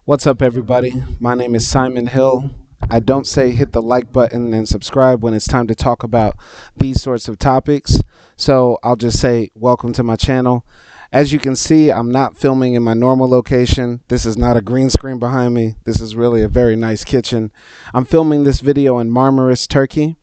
What's up, everybody? My name is Simon Hill. I don't say hit the like button and subscribe when it's time to talk about these sorts of topics. So I'll just say welcome to my channel. As you can see, I'm not filming in my normal location. This is not a green screen behind me. This is really a very nice kitchen. I'm filming this video in Marmaris, Turkey.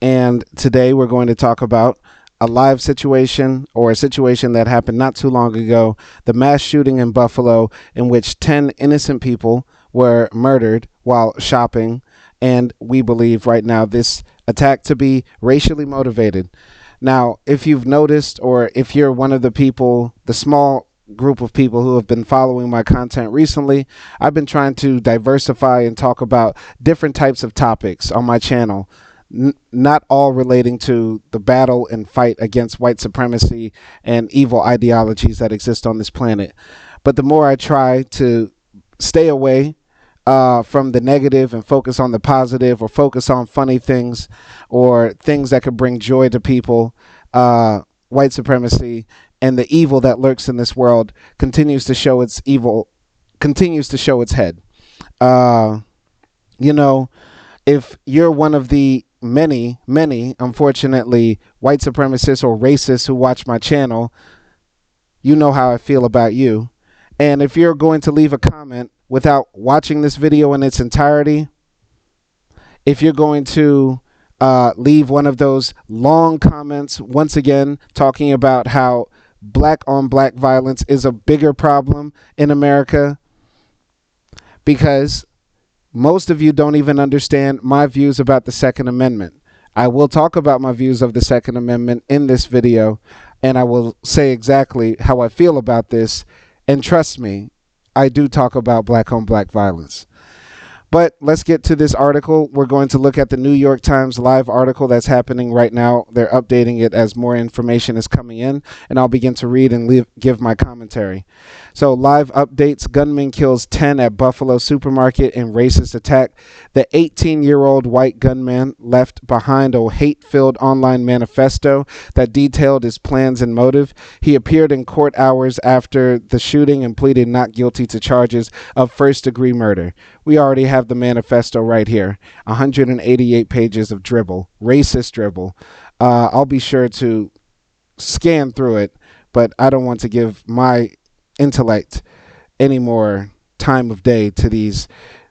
And today we're going to talk about a live situation, or a situation that happened not too long ago, the mass shooting in Buffalo in which 10 innocent people were murdered while shopping. And we believe right now this attack to be racially motivated. Now, if you've noticed, or if you're one of the people, the small group of people who have been following my content recently, I've been trying to diversify and talk about different types of topics on my channel. Not all relating to the battle and fight against white supremacy and evil ideologies that exist on this planet. But the more I try to stay away from the negative and focus on the positive, or focus on funny things or things that could bring joy to people, white supremacy and the evil that lurks in this world continues to show its head. If you're one of the many, unfortunately, white supremacists or racists who watch my channel, you know how I feel about you. And if you're going to leave a comment without watching this video in its entirety, if you're going to leave one of those long comments, once again, talking about how black on black violence is a bigger problem in America, because most of you don't even understand my views about the Second Amendment. I will talk about my views of the Second Amendment in this video, and I will say exactly how I feel about this. And trust me, I do talk about black on black violence. But let's get to this article. We're going to look at the New York Times live article that's happening right now. They're updating it as more information is coming in, and I'll begin to read and give my commentary. So, live updates: gunman kills 10 at Buffalo supermarket in racist attack. The 18-year-old white gunman left behind a hate-filled online manifesto that detailed his plans and motive. He appeared in court hours after the shooting and pleaded not guilty to charges of first-degree murder. We already have the manifesto right here. 188 pages of dribble, racist dribble. I'll be sure to scan through it, but I don't want to give my intellect any more time of day to these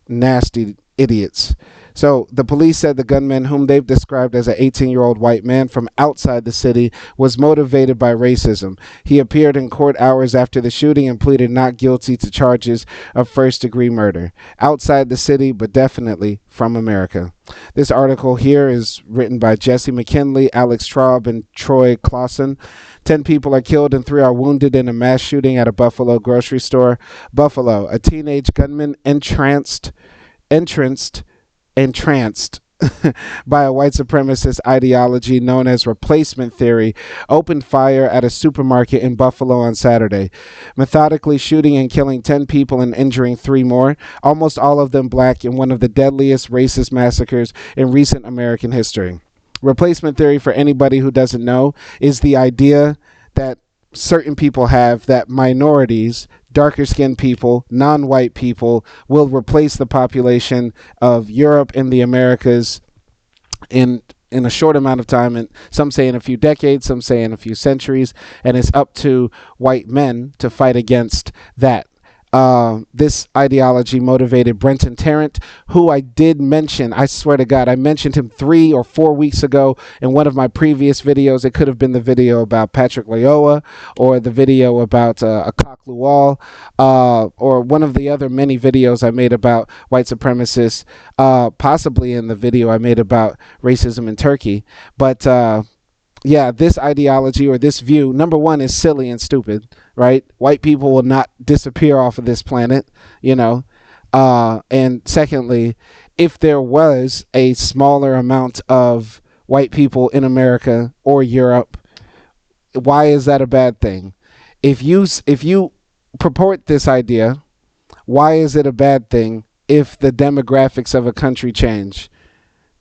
nasty idiots. So the police said the gunman, whom they've described as an 18-year-old white man from outside the city, was motivated by racism. He appeared in court hours after the shooting and pleaded not guilty to charges of first-degree murder. Outside the city, but definitely from America. This article here is written by Jesse McKinley, Alex Traub, and Troy Clausen. 10 people are killed and 3 are wounded in a mass shooting at a Buffalo grocery store. Buffalo, a teenage gunman entranced by a white supremacist ideology known as replacement theory, opened fire at a supermarket in Buffalo on Saturday, methodically shooting and killing 10 people and injuring 3 more, almost all of them black, in one of the deadliest racist massacres in recent American history. Replacement theory, for anybody who doesn't know, is the idea that certain people have that minorities, darker skinned people, non-white people, will replace the population of Europe and the Americas in a short amount of time, and some say in a few decades, some say in a few centuries, and it's up to white men to fight against that. This ideology motivated Brenton Tarrant, who I did mention. I swear to God, I mentioned him 3 or 4 weeks ago in one of my previous videos. It could have been the video about Patrick Leoa, or the video about Akok Lual, or one of the other many videos I made about white supremacists, possibly in the video I made about racism in Turkey. But yeah, this ideology, or this view, number one, is silly and stupid, right? White people will not disappear off of this planet, and secondly, if there was a smaller amount of white people in America or Europe, why is that a bad thing? If you purport this idea, why is it a bad thing if the demographics of a country change?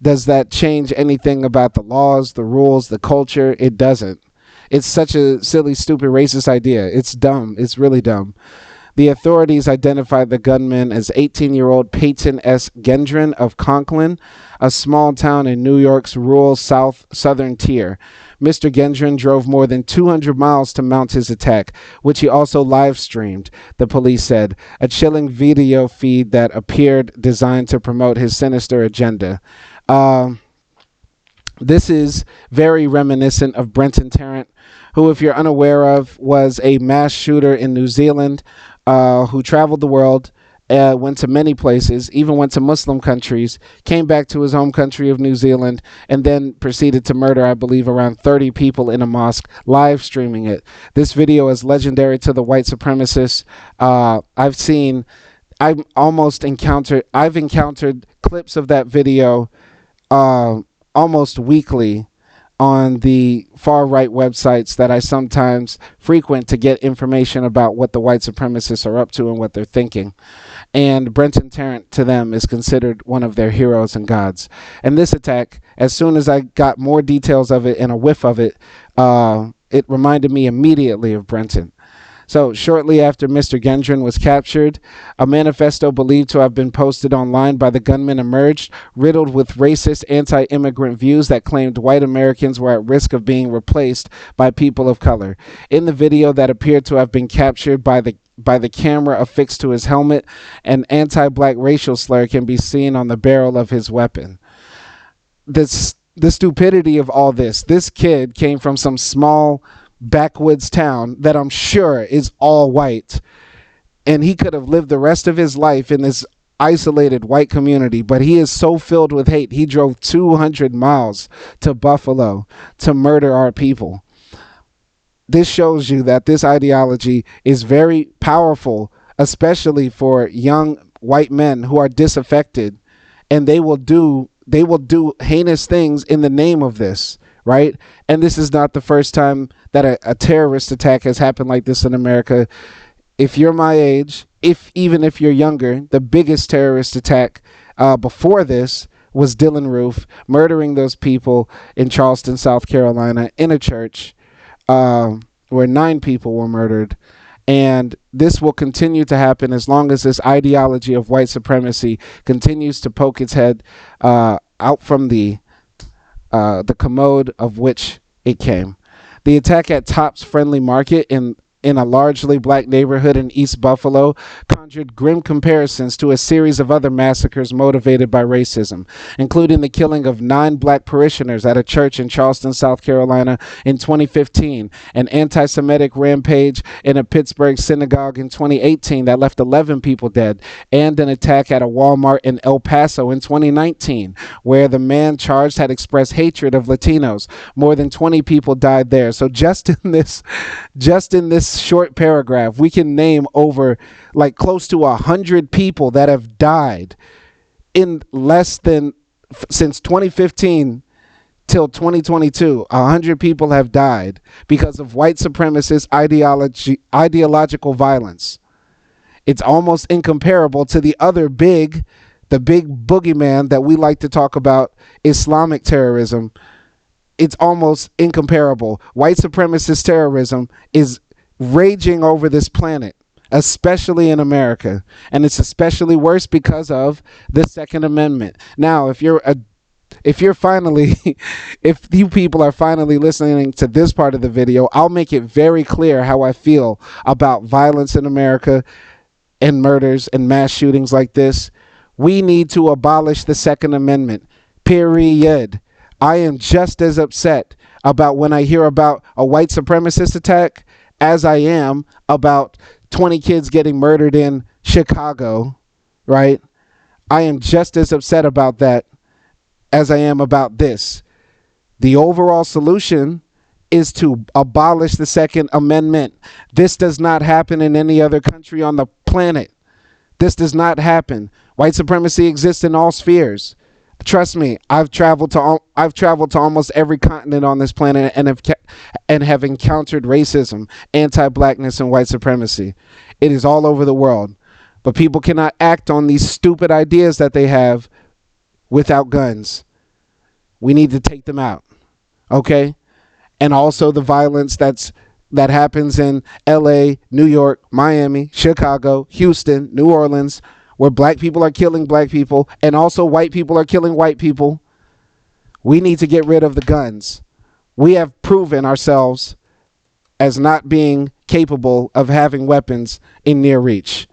Does that change anything about the laws, the rules, the culture? It doesn't. It's such a silly, stupid, racist idea. It's dumb. It's really dumb. The authorities identified the gunman as 18-year-old Peyton S. Gendron of Conklin, a small town in New York's rural southern tier. Mr. Gendron drove more than 200 miles to mount his attack, which he also live-streamed, the police said, a chilling video feed that appeared designed to promote his sinister agenda. This is very reminiscent of Brenton Tarrant, who, if you're unaware of, was a mass shooter in New Zealand, who traveled the world, went to many places, even went to Muslim countries, came back to his home country of New Zealand, and then proceeded to murder, I believe, around 30 people in a mosque, live streaming it. This video is legendary to the white supremacists. I've encountered clips of that video almost weekly on the far right websites that I sometimes frequent to get information about what the white supremacists are up to and what they're thinking. And Brenton Tarrant to them is considered one of their heroes and gods. And this attack, as soon as I got more details of it and a whiff of it, it reminded me immediately of Brenton. So shortly after Mr. Gendron was captured, a manifesto believed to have been posted online by the gunman emerged, riddled with racist anti-immigrant views that claimed white Americans were at risk of being replaced by people of color. In the video that appeared to have been captured by the camera affixed to his helmet, an anti-black racial slur can be seen on the barrel of his weapon. The stupidity of all this. This kid came from some small backwoods town that I'm sure is all white, and he could have lived the rest of his life in this isolated white community, but he is so filled with hate he drove 200 miles to Buffalo to murder our people. This shows you that this ideology is very powerful, especially for young white men who are disaffected, and they will do heinous things in the name of this. Right? And this is not the first time that a terrorist attack has happened like this in America. If you're my age, even if you're younger, the biggest terrorist attack before this was Dylan Roof murdering those people in Charleston, South Carolina, in a church where 9 people were murdered. And this will continue to happen as long as this ideology of white supremacy continues to poke its head out from the commode of which it came. The attack at Tops Friendly Market in a largely black neighborhood in East Buffalo conjured grim comparisons to a series of other massacres motivated by racism, including the killing of 9 black parishioners at a church in Charleston, South Carolina in 2015, an anti-Semitic rampage in a Pittsburgh synagogue in 2018 that left 11 people dead, and an attack at a Walmart in El Paso in 2019, where the man charged had expressed hatred of Latinos. More than 20 people died there. So just in this short paragraph, we can name over like close to 100 people that have died in less than since 2015 till 2022. 100 people have died because of white supremacist ideological violence. It's almost incomparable to the big boogeyman that we like to talk about, Islamic terrorism. It's almost incomparable. White supremacist terrorism is raging over this planet, especially in America, and it's especially worse because of the Second Amendment. Now, if you people are finally listening to this part of the video, I'll make it very clear how I feel about violence in America and murders and mass shootings like this. We need to abolish the Second Amendment, period. I am just as upset about when I hear about a white supremacist attack as I am about 20 kids getting murdered in Chicago, right? I am just as upset about that as I am about this. The overall solution is to abolish the Second Amendment. This does not happen in any other country on the planet. This does not happen. White supremacy exists in all spheres. Trust me, I've traveled to almost every continent on this planet and have encountered racism, anti-blackness, and white supremacy. It is all over the world. But people cannot act on these stupid ideas that they have without guns. We need to take them out. Okay? And also the violence that's that happens in LA, New York, Miami, Chicago, Houston, New Orleans, where black people are killing black people and also white people are killing white people. We need to get rid of the guns. We have proven ourselves as not being capable of having weapons in near reach.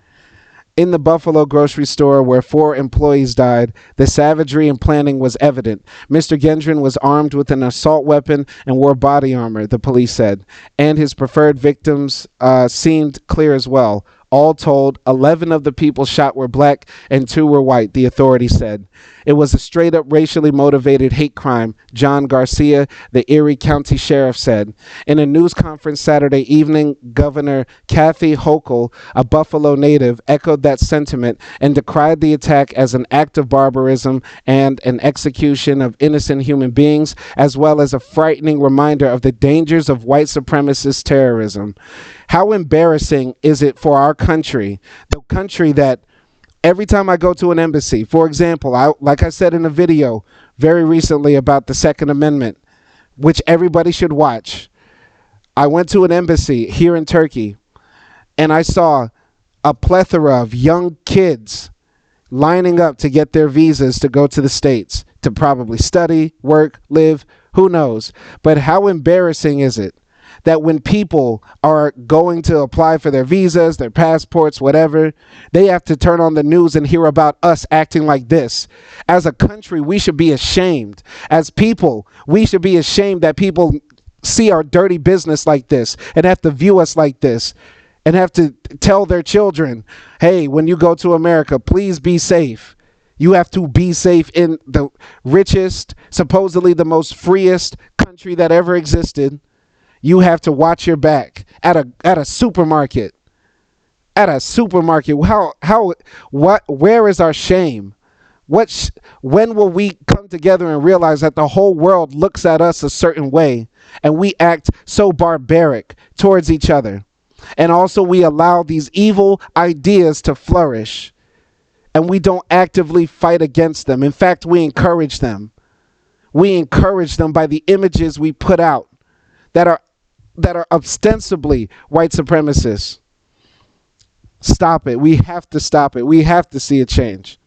In the Buffalo grocery store where 4 employees died, the savagery and planning was evident. Mr. Gendron was armed with an assault weapon and wore body armor, the police said, and his preferred victims seemed clear as well. All told, 11 of the people shot were black and 2 were white, the authorities said. It was a straight-up racially motivated hate crime, John Garcia, the Erie County Sheriff, said. In a news conference Saturday evening, Governor Kathy Hochul, a Buffalo native, echoed that sentiment and decried the attack as an act of barbarism and an execution of innocent human beings, as well as a frightening reminder of the dangers of white supremacist terrorism. How embarrassing is it for our country, the country that every time I go to an embassy, for example, like I said in a video very recently about the Second Amendment, which everybody should watch, I went to an embassy here in Turkey and I saw a plethora of young kids lining up to get their visas to go to the States to probably study, work, live, who knows. But how embarrassing is it that when people are going to apply for their visas, their passports, whatever, they have to turn on the news and hear about us acting like this? As a country, we should be ashamed. As people, we should be ashamed that people see our dirty business like this and have to view us like this and have to tell their children, hey, when you go to America, please be safe. You have to be safe in the richest, supposedly the most freest country that ever existed. You have to watch your back at a supermarket. At a supermarket. Where is our shame? When will we come together and realize that the whole world looks at us a certain way and we act so barbaric towards each other? And also we allow these evil ideas to flourish and we don't actively fight against them. In fact, we encourage them. We encourage them by the images we put out that are ostensibly white supremacists. Stop it. We have to stop it. We have to see a change.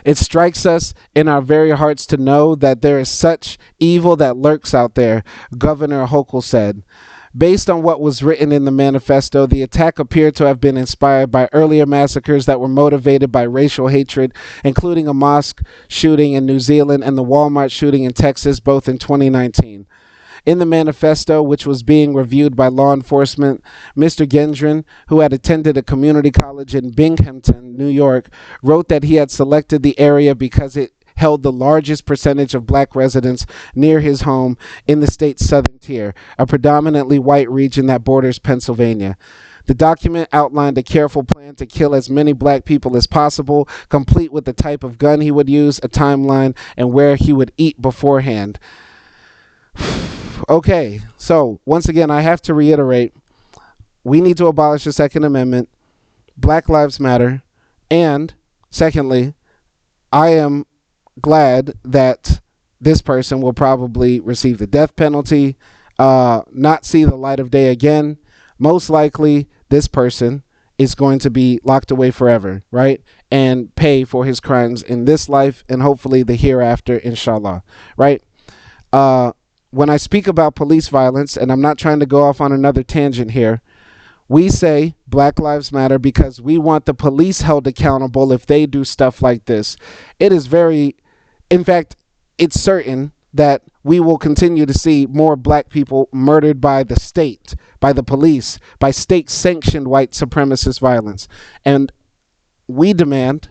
It strikes us in our very hearts to know that there is such evil that lurks out there, Governor Hochul said. Based on what was written in the manifesto, the attack appeared to have been inspired by earlier massacres that were motivated by racial hatred, including a mosque shooting in New Zealand and the Walmart shooting in Texas, both in 2019. In the manifesto, which was being reviewed by law enforcement, Mr. Gendron, who had attended a community college in Binghamton, New York, wrote that he had selected the area because it held the largest percentage of black residents near his home in the state's southern tier, a predominantly white region that borders Pennsylvania. The document outlined a careful plan to kill as many black people as possible, complete with the type of gun he would use, a timeline, and where he would eat beforehand. Okay, so once again, I have to reiterate, we need to abolish the Second Amendment. Black Lives Matter. And secondly, I am glad that this person will probably receive the death penalty, not see the light of day again. Most likely, this person is going to be locked away forever, right? And pay for his crimes in this life and hopefully the hereafter, inshallah, right? When I speak about police violence, and I'm not trying to go off on another tangent here, we say Black Lives Matter because we want the police held accountable if they do stuff like this. It is in fact, it's certain that we will continue to see more black people murdered by the state, by the police, by state-sanctioned white supremacist violence. And we demand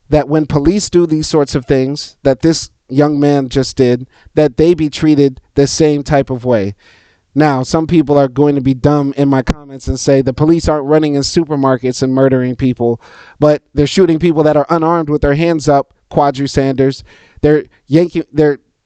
that when police do these sorts of things that this young man just did, that they be treated the same type of way. Now, some people are going to be dumb in my comments and say the police aren't running in supermarkets and murdering people, but they're shooting people that are unarmed with their hands up, Quadri Sanders. They're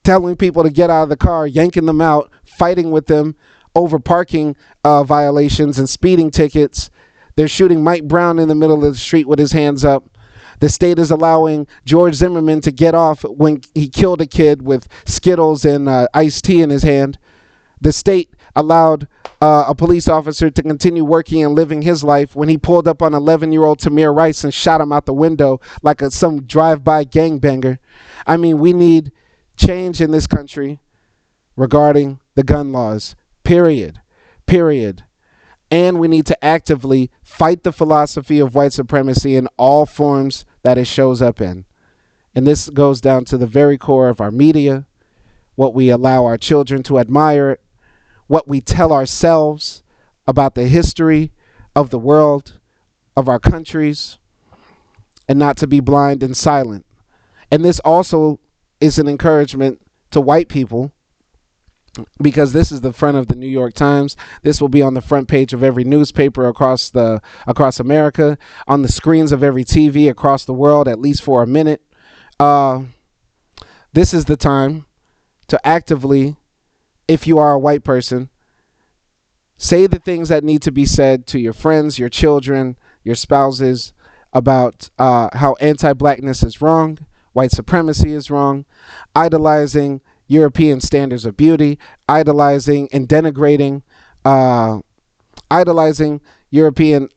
telling people to get out of the car, yanking them out, fighting with them over parking violations and speeding tickets. They're shooting Mike Brown in the middle of the street with his hands up. The state is allowing George Zimmerman to get off when he killed a kid with Skittles and iced tea in his hand. The state allowed a police officer to continue working and living his life when he pulled up on 11-year-old Tamir Rice and shot him out the window like some drive-by gangbanger. I mean, we need change in this country regarding the gun laws, period. Period. And we need to actively fight the philosophy of white supremacy in all forms that it shows up in. And this goes down to the very core of our media, what we allow our children to admire, what we tell ourselves about the history of the world, of our countries, and not to be blind and silent. And this also is an encouragement to white people, because this is the front of the New York Times. This will be on the front page of every newspaper across America, on the screens of every TV across the world, at least for a minute. This is the time to actively, if you are a white person, say the things that need to be said to your friends, your children, your spouses about how anti-blackness is wrong, white supremacy is wrong, idolizing European standards of beauty, idolizing and denigrating, idolizing European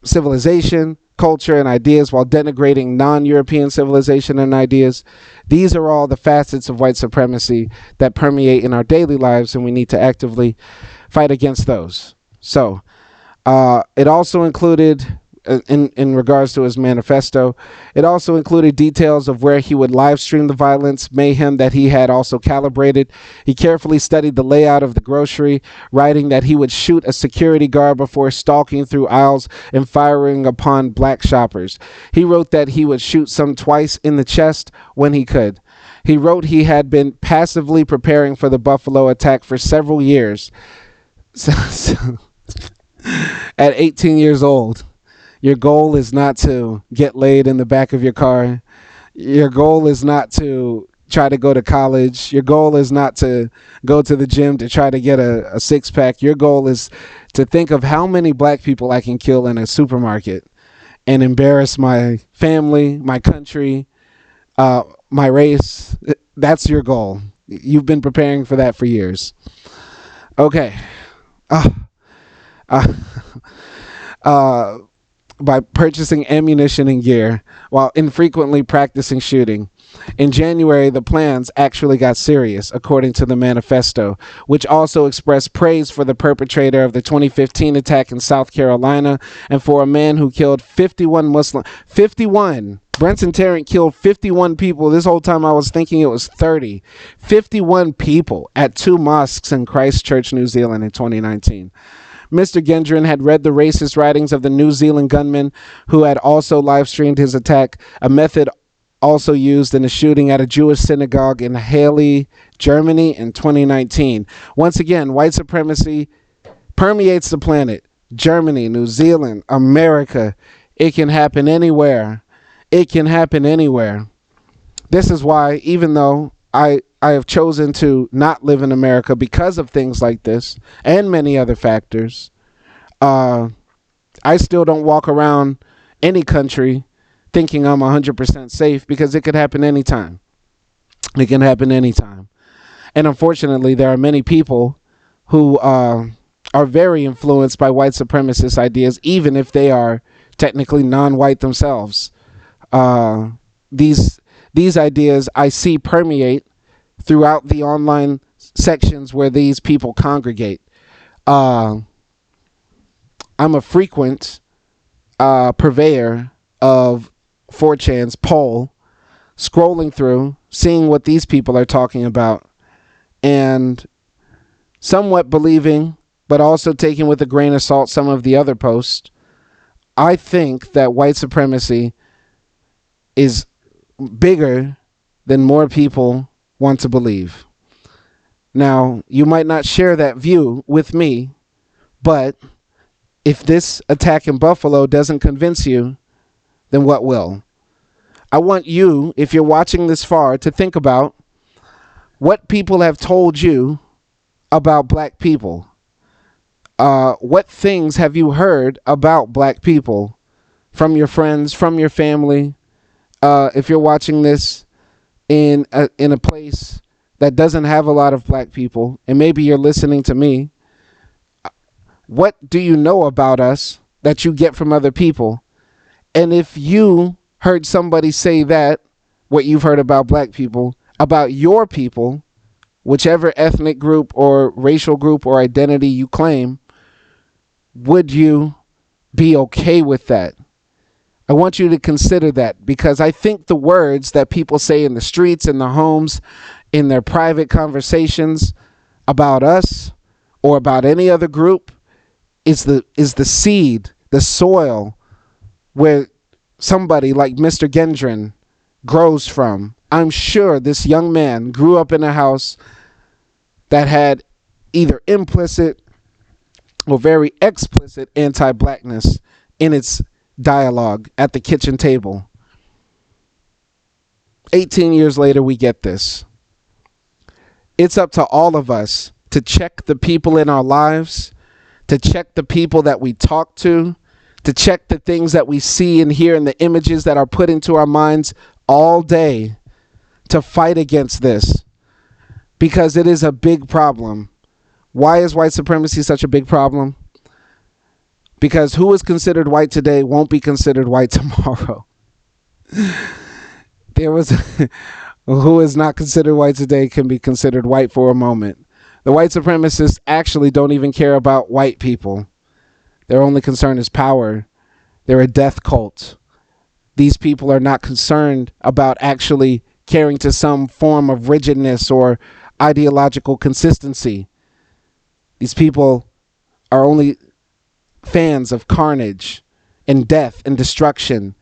civilization, culture, and ideas while denigrating non-European civilization and ideas. These are all the facets of white supremacy that permeate in our daily lives, and we need to actively fight against those. So it also included, in regards to his manifesto, it also included details of where he would live stream the violence, mayhem that he had also calibrated. He carefully studied the layout of the grocery, writing that he would shoot a security guard before stalking through aisles and firing upon black shoppers. He wrote that he would shoot some twice in the chest when he could. He wrote he had been passively preparing for the Buffalo attack for several years. At 18 years old, your goal is not to get laid in the back of your car. Your goal is not to try to go to college. Your goal is not to go to the gym to try to get a six-pack. Your goal is to think of how many black people I can kill in a supermarket and embarrass my family, my country, my race. That's your goal. You've been preparing for that for years. Okay. By purchasing ammunition and gear while infrequently practicing shooting. In January, the plans actually got serious, according to the manifesto, which also expressed praise for the perpetrator of the 2015 attack in South Carolina and for a man who killed 51 Muslims. 51! Brenton Tarrant killed 51 people. This whole time I was thinking it was 30. 51 people at 2 mosques in Christchurch, New Zealand in 2019. Mr. Gendron had read the racist writings of the New Zealand gunman who had also live streamed his attack, a method also used in a shooting at a Jewish synagogue in Halle, Germany in 2019. Once again, white supremacy permeates the planet. Germany, New Zealand, America. It can happen anywhere. It can happen anywhere. This is why, even though I have chosen to not live in America because of things like this and many other factors, I still don't walk around any country thinking I'm 100% safe, because it could happen anytime. It can happen anytime. And unfortunately, there are many people who are very influenced by white supremacist ideas, even if they are technically non-white themselves. These ideas I see permeate throughout the online sections where these people congregate. I'm a frequent purveyor of 4chan's poll, scrolling through, seeing what these people are talking about, and somewhat believing, but also taking with a grain of salt some of the other posts. I think that white supremacy is bigger than more people want to believe. Now, you might not share that view with me, but if this attack in Buffalo doesn't convince you, then what will? I want you, if you're watching this far, to think about what people have told you about black people. What things have you heard about black people from your friends, from your family? If you're watching this in a place that doesn't have a lot of black people, and maybe you're listening to me, what do you know about us that you get from other people? And if you heard somebody say that, what you've heard about black people, about your people, whichever ethnic group or racial group or identity you claim, would you be okay with that? I want you to consider that, because I think the words that people say in the streets, in the homes, in their private conversations about us or about any other group is the seed, the soil where somebody like Mr. Gendron grows from. I'm sure this young man grew up in a house that had either implicit or very explicit anti-blackness in its dialogue at the kitchen table. 18 years later, we get this. It's up to all of us to check the people in our lives, to check the people that we talk to check the things that we see and hear and the images that are put into our minds all day, to fight against this, because it is a big problem. Why is white supremacy such a big problem? Because who is considered white today won't be considered white tomorrow. There was who is not considered white today can be considered white for a moment. The white supremacists actually don't even care about white people. Their only concern is power. They're a death cult. These people are not concerned about actually caring to some form of rigidness or ideological consistency. These people are only fans of carnage and death and destruction.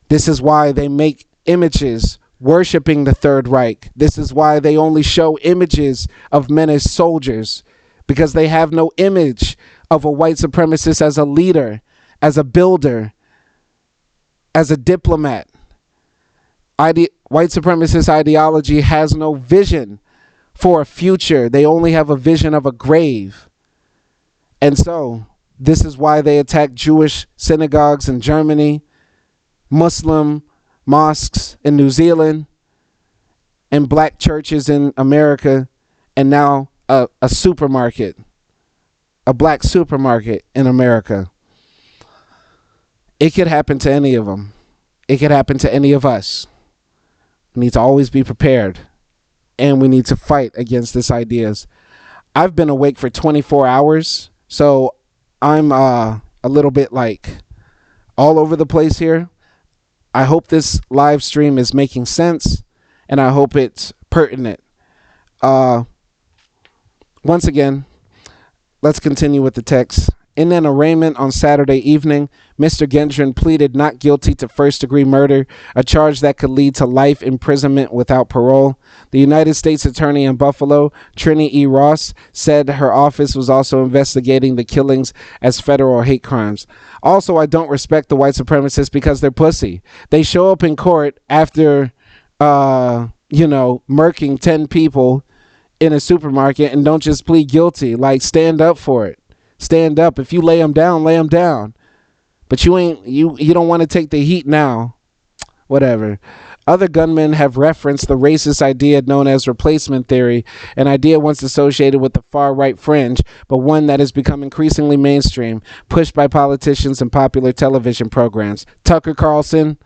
This is why they make images worshiping the Third Reich. This is why they only show images of men as soldiers, because they have no image of a white supremacist as a leader, as a builder, as a diplomat. White supremacist ideology has no vision for a future. They only have a vision of a grave. And so, this is why they attack Jewish synagogues in Germany, Muslim mosques in New Zealand, and black churches in America, and now a supermarket, a black supermarket in America. It could happen to any of them. It could happen to any of us. We need to always be prepared, and we need to fight against these ideas. I've been awake for 24 hours, so I'm a little bit like all over the place here. I hope this live stream is making sense, and I hope it's pertinent. Once again, let's continue with the text. In an arraignment on Saturday evening, Mr. Gendron pleaded not guilty to first-degree murder, a charge that could lead to life imprisonment without parole. The United States Attorney in Buffalo, Trini E. Ross, said her office was also investigating the killings as federal hate crimes. Also, I don't respect the white supremacists because they're pussy. They show up in court after, murking 10 people in a supermarket and don't just plead guilty. Like, stand up for it. Stand up. If you lay them down, lay them down. But you don't want to take the heat now. Whatever. Other gunmen have referenced the racist idea known as replacement theory, an idea once associated with the far-right fringe, but one that has become increasingly mainstream, pushed by politicians and popular television programs. Tucker Carlson.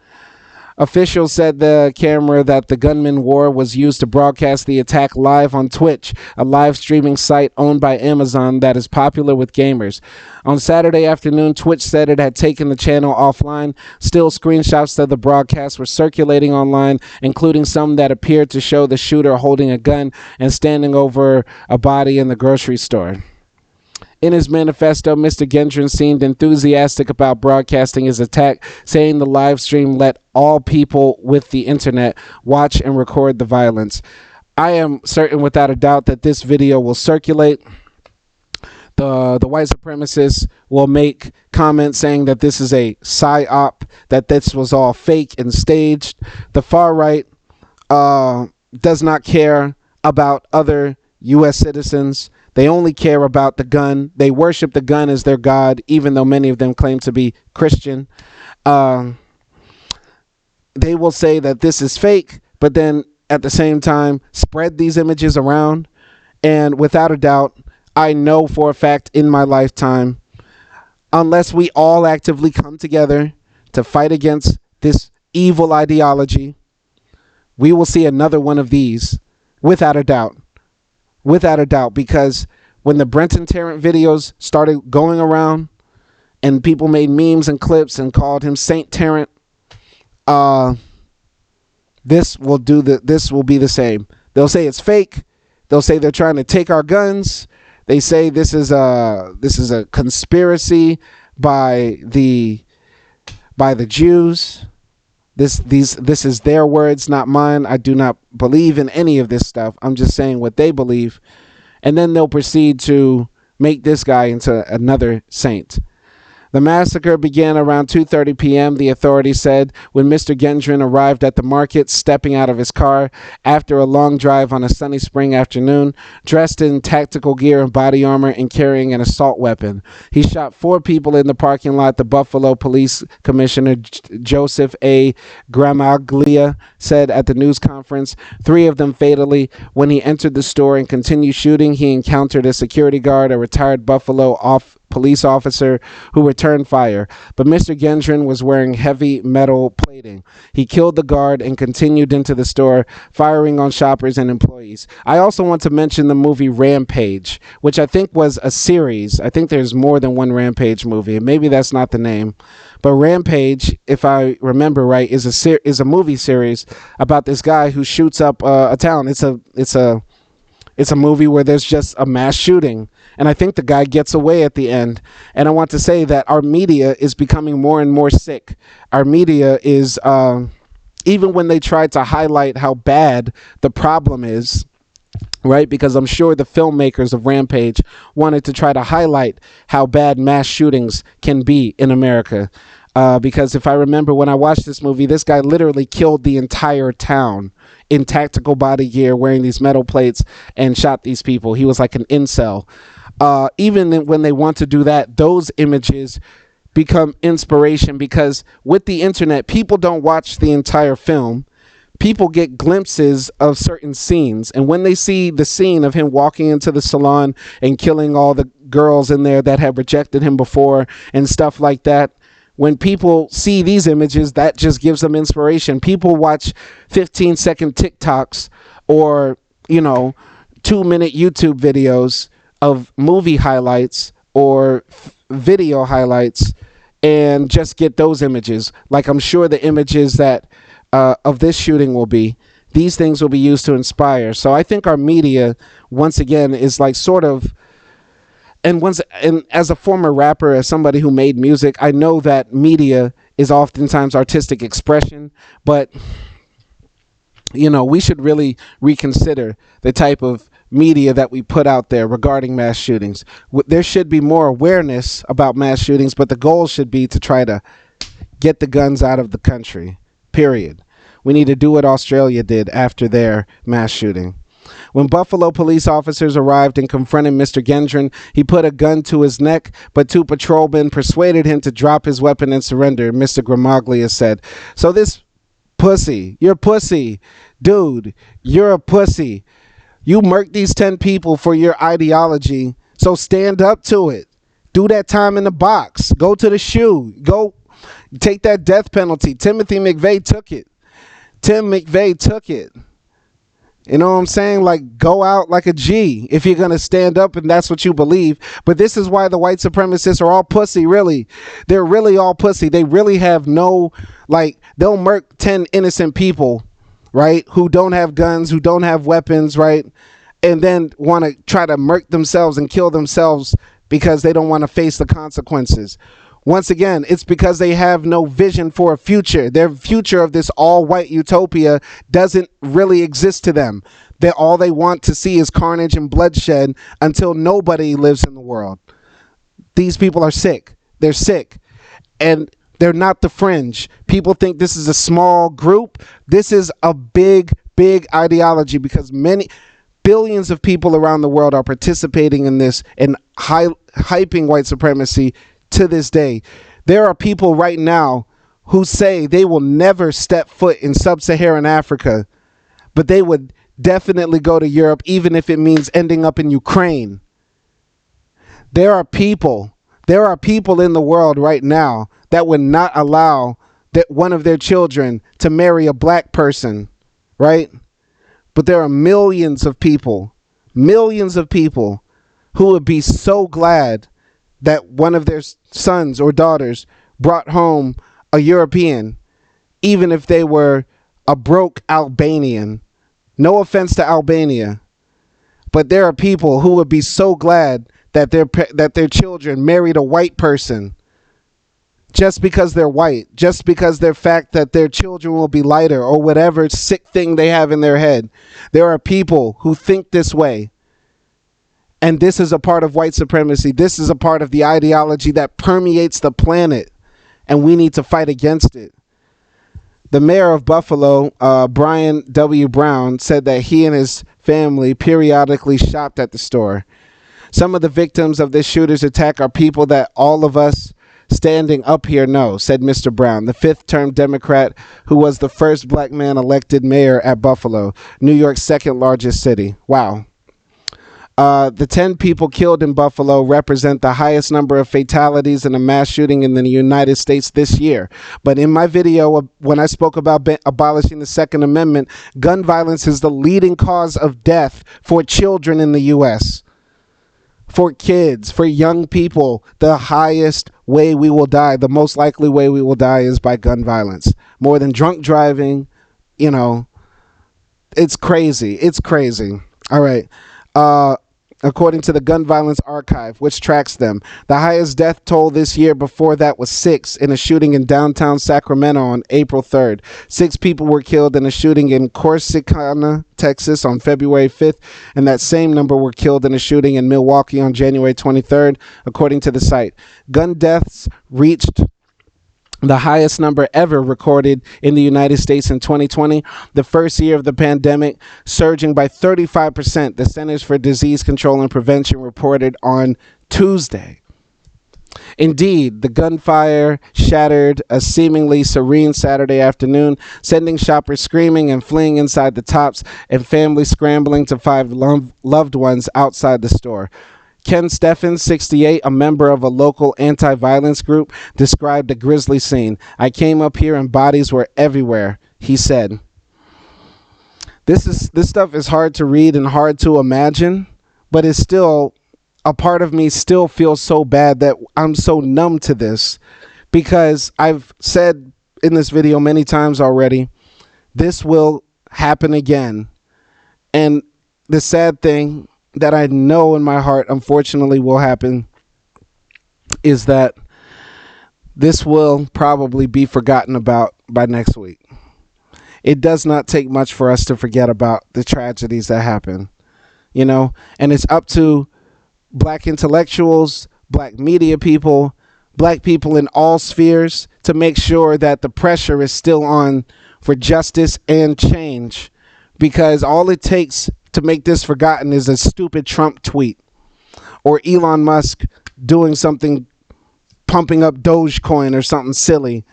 Officials said the camera that the gunman wore was used to broadcast the attack live on Twitch, a live streaming site owned by Amazon that is popular with gamers. On Saturday afternoon, Twitch said it had taken the channel offline. Still, screenshots of the broadcast were circulating online, including some that appeared to show the shooter holding a gun and standing over a body in the grocery store. In his manifesto, Mr. Gendron seemed enthusiastic about broadcasting his attack, saying the live stream let all people with the internet watch and record the violence. I am certain without a doubt that this video will circulate. The white supremacists will make comments saying that this is a psyop, that this was all fake and staged. The far right does not care about other U.S. citizens. They only care about the gun. They worship the gun as their God, even though many of them claim to be Christian. They will say that this is fake, but then at the same time spread these images around. And without a doubt, I know for a fact in my lifetime, unless we all actively come together to fight against this evil ideology, we will see another one of these, without a doubt. Without a doubt, because when the Brenton Tarrant videos started going around and people made memes and clips and called him Saint Tarrant, this will be the same. They'll say it's fake. They'll say they're trying to take our guns. They say this is a conspiracy by the Jews. This is their words, not mine. I do not believe in any of this stuff. I'm just saying what they believe. And then they'll proceed to make this guy into another saint. The massacre began around 2:30 p.m., the authorities said, when Mr. Gendron arrived at the market, stepping out of his car after a long drive on a sunny spring afternoon, dressed in tactical gear and body armor and carrying an assault weapon. He shot 4 people in the parking lot, the Buffalo Police Commissioner Joseph A. Gramaglia said at the news conference, 3 of them fatally. When he entered the store and continued shooting, he encountered a security guard, a retired Buffalo police officer who returned fire, but Mr. Gendron was wearing heavy metal plating. He killed the guard and continued into the store, firing on shoppers and employees. I also want to mention the movie Rampage, which I think was a series. I think there's more than one Rampage movie. Maybe that's not the name, but Rampage, if I remember right, is a movie series about this guy who shoots up a town. It's a movie where there's just a mass shooting, and I think the guy gets away at the end. And I want to say that our media is becoming more and more sick. Our media is, even when they try to highlight how bad the problem is, right? Because I'm sure the filmmakers of Rampage wanted to try to highlight how bad mass shootings can be in America. Because if I remember when I watched this movie, this guy literally killed the entire town in tactical body gear, wearing these metal plates, and shot these people. He was like an incel. Even when they want to do that, those images become inspiration, because with the internet, people don't watch the entire film. People get glimpses of certain scenes, and when they see the scene of him walking into the salon and killing all the girls in there that had rejected him before and stuff like that, when people see these images, that just gives them inspiration. People watch 15-second TikToks or, 2-minute YouTube videos of movie highlights or video highlights and just get those images. Like I'm sure the images that of this shooting will be. These things will be used to inspire. So I think our media, once again, is like sort of... And as a former rapper, as somebody who made music, I know that media is oftentimes artistic expression, but we should really reconsider the type of media that we put out there regarding mass shootings. There should be more awareness about mass shootings, but the goal should be to try to get the guns out of the country, period. We need to do what Australia did after their mass shooting. When Buffalo police officers arrived and confronted Mr. Gendron, he put a gun to his neck, but 2 patrolmen persuaded him to drop his weapon and surrender, Mr. Gramaglia said. So this pussy, you're pussy. Dude, you're a pussy. You murked these 10 people for your ideology, so stand up to it. Do that time in the box. Go to the shoe. Go take that death penalty. Timothy McVeigh took it. Tim McVeigh took it. You know what I'm saying? Like, go out like a G if you're going to stand up and that's what you believe. But this is why the white supremacists are all pussy, really. They're really all pussy. They really have no, they'll murk 10 innocent people, right, who don't have guns, who don't have weapons, right, and then want to try to murk themselves and kill themselves because they don't want to face the consequences. Once again, it's because they have no vision for a future. Their future of this all-white utopia doesn't really exist to them. All they want to see is carnage and bloodshed until nobody lives in the world. These people are sick. They're sick. And they're not the fringe. People think this is a small group. This is a big, big ideology, because billions of people around the world are participating in this and hyping white supremacy. To this day, there are people right now who say they will never step foot in sub-Saharan Africa but they would definitely go to Europe, even if it means ending up in Ukraine. There are people, there are people in the world right now that would not allow that one of their children to marry a black person, right? But there are millions of people who would be so glad that one of their sons or daughters brought home a European, even if they were a broke Albanian. No offense to Albania, but there are people who would be so glad that their children married a white person just because they're white, just because their fact that their children will be lighter or whatever sick thing they have in their head. There are people who think this way. And this is a part of white supremacy. This is a part of the ideology that permeates the planet, and we need to fight against it. The mayor of Buffalo, Brian W. Brown, said that he and his family periodically shopped at the store. Some of the victims of this shooter's attack are people that all of us standing up here know, said Mr. Brown, the fifth-term Democrat who was the first black man elected mayor at Buffalo, New York's second largest city. Wow. The 10 people killed in Buffalo represent the highest number of fatalities in a mass shooting in the United States this year. But in my video, when I spoke about abolishing the Second Amendment, gun violence is the leading cause of death for children in the U.S. For kids, for young people, the highest way we will die, the most likely way we will die is by gun violence. More than drunk driving, it's crazy. It's crazy. All right. According to the Gun Violence Archive, which tracks them, the highest death toll this year before that was 6 in a shooting in downtown Sacramento on April 3rd. 6 people were killed in a shooting in Corsicana, Texas on February 5th, and that same number were killed in a shooting in Milwaukee on January 23rd, according to the site. Gun deaths reached the highest number ever recorded in the United States in 2020, the first year of the pandemic, surging by 35%, the Centers for Disease Control and Prevention reported on Tuesday. Indeed, the gunfire shattered a seemingly serene Saturday afternoon, sending shoppers screaming and fleeing inside the tops and families scrambling to find loved ones outside the store. Ken Steffens, 68, a member of a local anti-violence group, described a grisly scene. "I came up here and bodies were everywhere," he said. This stuff is hard to read and hard to imagine, but it's still, a part of me still feels so bad that I'm so numb to this, because I've said in this video many times already, this will happen again. And the sad thing that I know in my heart, unfortunately, will happen is that this will probably be forgotten about by next week. It does not take much for us to forget about the tragedies that happen, and it's up to black intellectuals, black media people, black people in all spheres to make sure that the pressure is still on for justice and change, because all it takes to make this forgotten is a stupid Trump tweet or Elon Musk doing something, pumping up Dogecoin or something silly.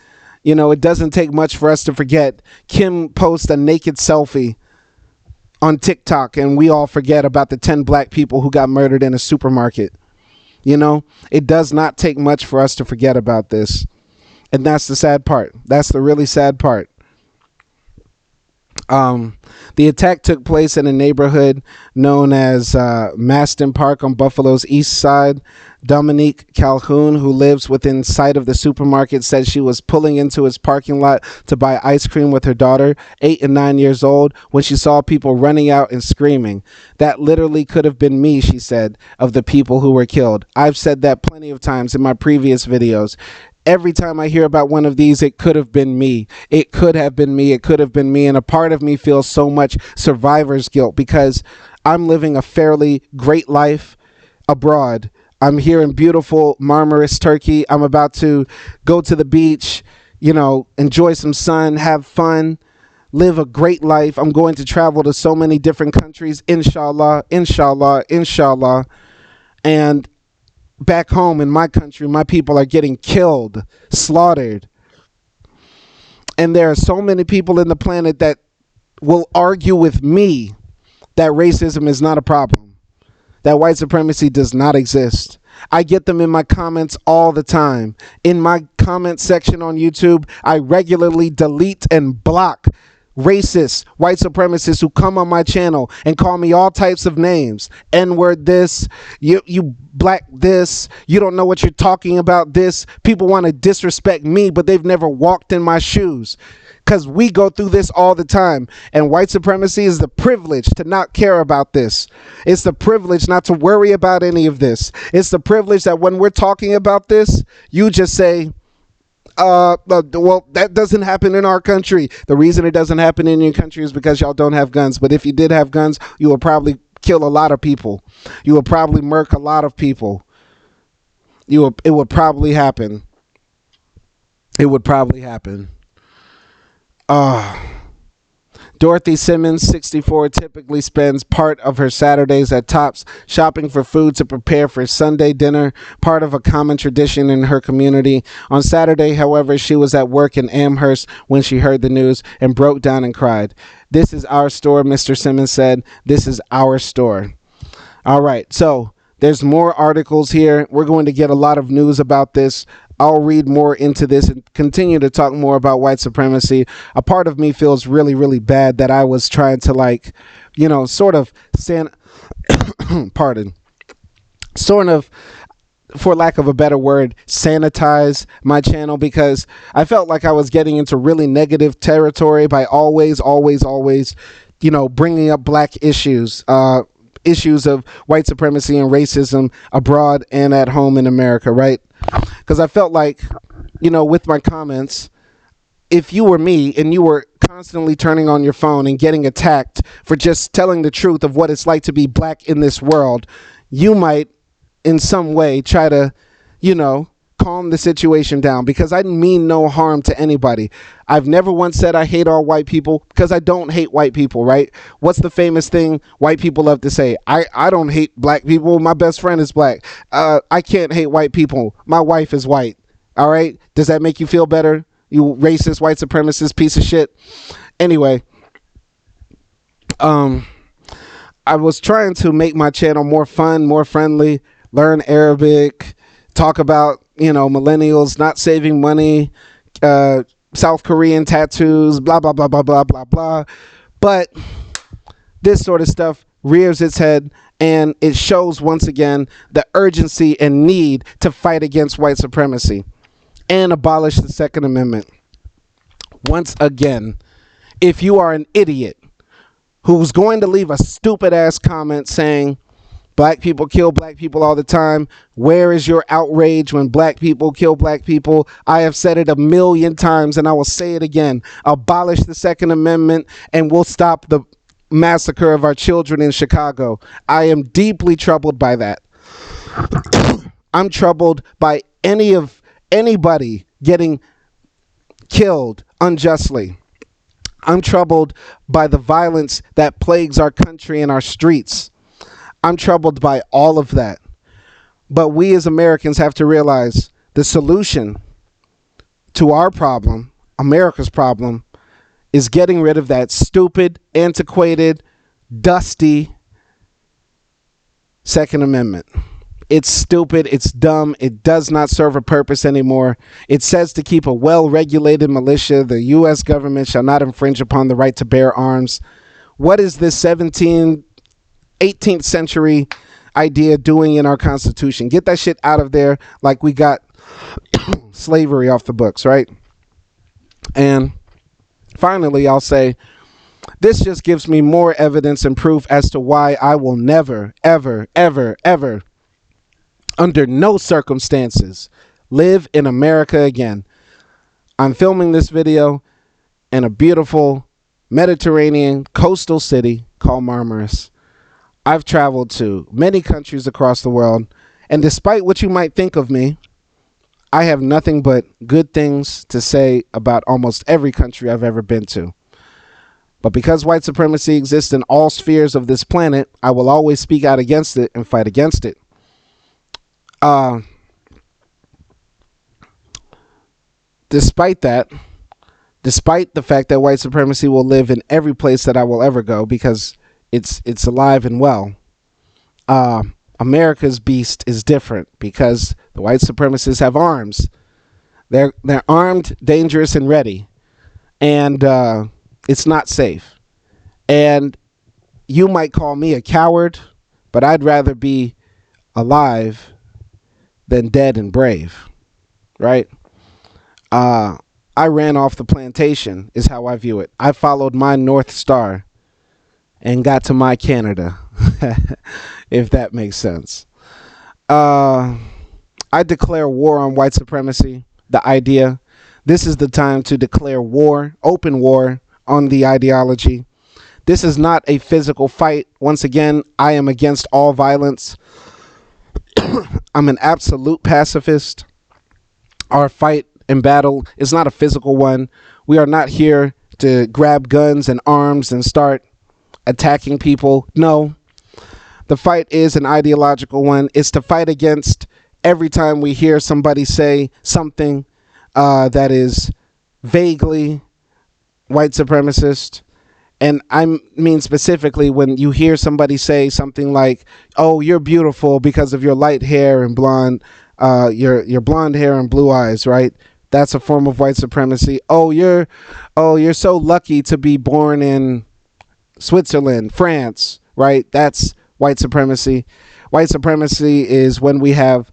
It doesn't take much for us to forget. Kim posts a naked selfie on TikTok and we all forget about the 10 black people who got murdered in a supermarket. It does not take much for us to forget about this. And that's the sad part. That's the really sad part. The attack took place in a neighborhood known as Maston Park on Buffalo's east side. Dominique Calhoun, who lives within sight of the supermarket, said she was pulling into its parking lot to buy ice cream with her daughter, 8 and 9 years old, when she saw people running out and screaming. "That literally could have been me," she said, of the people who were killed. I've said that plenty of times in my previous videos. Every time I hear about one of these, it could have been me. It could have been me. It could have been me. And a part of me feels so much survivor's guilt because I'm living a fairly great life abroad. I'm here in beautiful Marmaris, Turkey. I'm about to go to the beach, enjoy some sun, have fun, live a great life. I'm going to travel to so many different countries, inshallah, inshallah, inshallah. And back home in my country, my people are getting killed, slaughtered. And there are so many people in the planet that will argue with me that racism is not a problem, that white supremacy does not exist. I get them in my comments all the time. In my comment section on YouTube, I regularly delete and block racists, white supremacists who come on my channel and call me all types of names. N-word this, you black this, you don't know what you're talking about this. People want to disrespect me, but they've never walked in my shoes. Because we go through this all the time. And white supremacy is the privilege to not care about this. It's the privilege not to worry about any of this. It's the privilege that when we're talking about this, you just say, well, that doesn't happen in our country. The reason it doesn't happen in your country is because y'all don't have guns. But if you did have guns, you would probably kill a lot of people. You would probably murk a lot of people. It would probably happen. It would probably happen. Dorothy Simmons, 64, typically spends part of her Saturdays at Tops shopping for food to prepare for Sunday dinner, part of a common tradition in her community. On Saturday, however, she was at work in Amherst when she heard the news and broke down and cried. "This is our store," Mr. Simmons said. "This is our store." All right, so there's more articles here. We're going to get a lot of news about this. I'll read more into this and continue to talk more about white supremacy. A part of me feels really, really bad that I was trying to sort of for lack of a better word, sanitize my channel, because I felt like I was getting into really negative territory by always, bringing up black issues. Issues of white supremacy and racism abroad and at home in America, right? Because I felt like, with my comments, if you were me and you were constantly turning on your phone and getting attacked for just telling the truth of what it's like to be black in this world, you might in some way try to, calm the situation down, because I mean no harm to anybody. I've never once said I hate all white people, because I don't hate white people, right? What's the famous thing white people love to say? I don't hate black people. My best friend is black. I can't hate white people. My wife is white. All right? Does that make you feel better? You racist, white supremacist piece of shit. Anyway, I was trying to make my channel more fun, more friendly, learn Arabic, talk about, millennials not saving money, South Korean tattoos, blah, blah, blah, blah, blah, blah, blah. But this sort of stuff rears its head, and it shows once again the urgency and need to fight against white supremacy and abolish the Second Amendment. Once again, if you are an idiot who's going to leave a stupid ass comment saying, "Black people kill black people all the time. Where is your outrage when black people kill black people?" I have said it 1,000,000 times, and I will say it again. Abolish the Second Amendment and we'll stop the massacre of our children in Chicago. I am deeply troubled by that. I'm troubled by anybody getting killed unjustly. I'm troubled by the violence that plagues our country and our streets. I'm troubled by all of that. But we as Americans have to realize the solution to our problem, America's problem, is getting rid of that stupid, antiquated, dusty Second Amendment. It's stupid. It's dumb. It does not serve a purpose anymore. It says to keep a well-regulated militia. The U.S. government shall not infringe upon the right to bear arms. What is this 18th century idea doing in our Constitution? Get that shit out of there, like we got slavery off the books, right? And finally, I'll say, this just gives me more evidence and proof as to why I will never, ever, ever, ever, under no circumstances, live in America again. I'm filming this video in a beautiful Mediterranean coastal city called Marmaris. I've traveled to many countries across the world, and despite what you might think of me, I have nothing but good things to say about almost every country I've ever been to. But because white supremacy exists in all spheres of this planet, I will always speak out against it and fight against it. Despite that, despite the fact that white supremacy will live in every place that I will ever go because it's alive and well. Uh, America's beast is different because the white supremacists have arms. They're armed, dangerous, and ready, and it's not safe. And you might call me a coward, but I'd rather be alive than dead and brave, right? Uh, I ran off the plantation, is how I view it. I followed my North Star and got to my Canada, if that makes sense. Uh, I declare war on white supremacy, the idea. This is the time to declare war, open war on the ideology. This is not a physical fight. Once again, I am against all violence. I'm an absolute pacifist. Our fight and battle is not a physical one. We are not here to grab guns and arms and start attacking people. No, the fight is an ideological one. It's to fight against every time we hear somebody say something that is vaguely white supremacist. And I mean specifically when you hear somebody say something like, "Oh, you're beautiful because of your light hair and blonde, your blonde hair and blue eyes," right? That's a form of white supremacy. Oh, you're so lucky to be born in Switzerland, France, right? That's white supremacy. White supremacy is when we have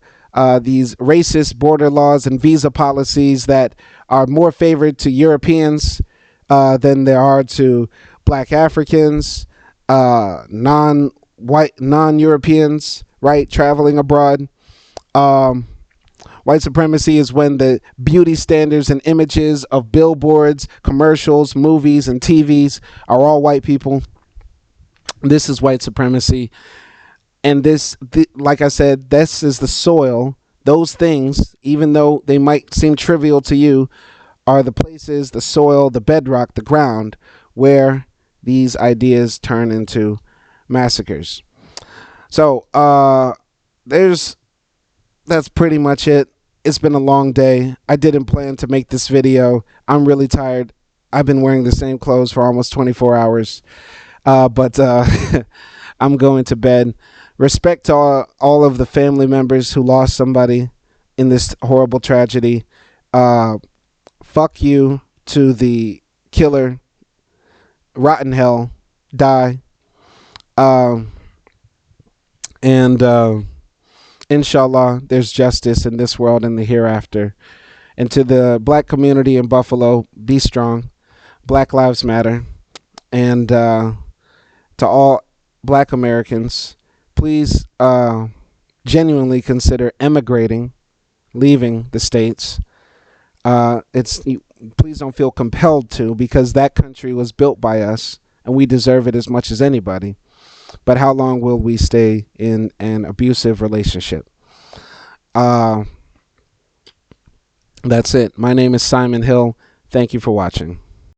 these racist border laws and visa policies that are more favored to Europeans than there are to Black Africans, non-white, non-Europeans, right, traveling abroad. White supremacy is when the beauty standards and images of billboards, commercials, movies, and TVs are all white people. This is white supremacy. And like I said, this is the soil. Those things, even though they might seem trivial to you, are the places, the soil, the bedrock, the ground, where these ideas turn into massacres. So that's pretty much it. It's been a long day. I didn't plan to make this video. I'm really tired. I've been wearing the same clothes for almost 24 hours. But I'm going to bed. Respect to all of the family members who lost somebody in this horrible tragedy. Fuck you to the killer. Rotten hell. Die. And inshallah, there's justice in this world and the hereafter. And to the black community in Buffalo, be strong. Black Lives Matter. And to all black Americans, please genuinely consider emigrating, leaving the States. Please don't feel compelled to, because that country was built by us and we deserve it as much as anybody. But how long will we stay in an abusive relationship? That's it. My name is Simon Hill. Thank you for watching.